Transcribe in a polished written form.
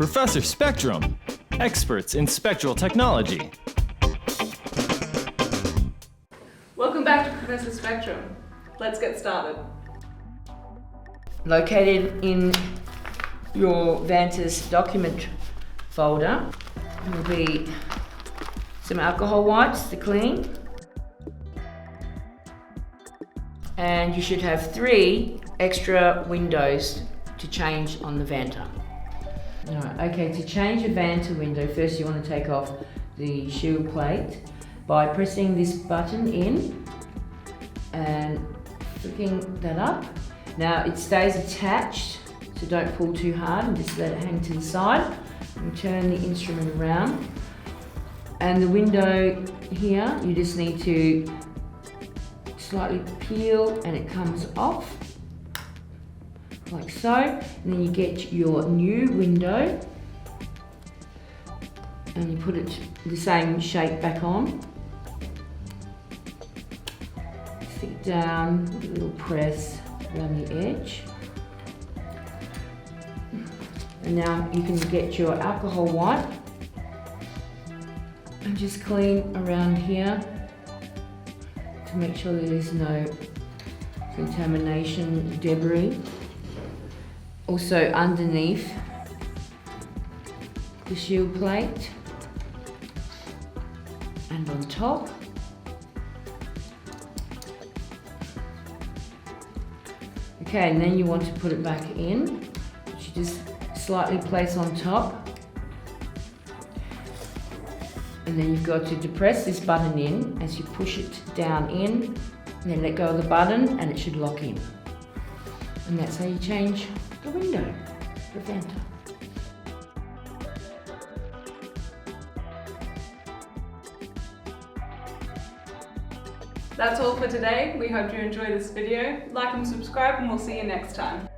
Professor Spectrum, experts in spectral technology. Welcome back to Professor Spectrum. Let's get started. Located in your Vanta's document folder will be some alcohol wipes to clean, and you should have 3 extra windows to change on the Vanta. Alright, okay, to change a Vanta window, first you want to take off the shield plate by pressing this button in and flicking that up. Now it stays attached, so don't pull too hard and just let it hang to the side. And turn the instrument around. And the window here, you just need to slightly peel and it comes off, like so. And then you get your new window and you put it the same shape back on. Stick down, a little press around the edge. And now you can get your alcohol wipe and just clean around here to make sure that there's no contamination, debris. Also underneath the shield plate and on top. Okay, and then you want to put it back in, which you just slightly place on top. And then you've got to depress this button in as you push it down in, and then let go of the button and it should lock in. And that's how you change the window, the Vanta. That's all for today. We hope you enjoyed this video. Like and subscribe and we'll see you next time.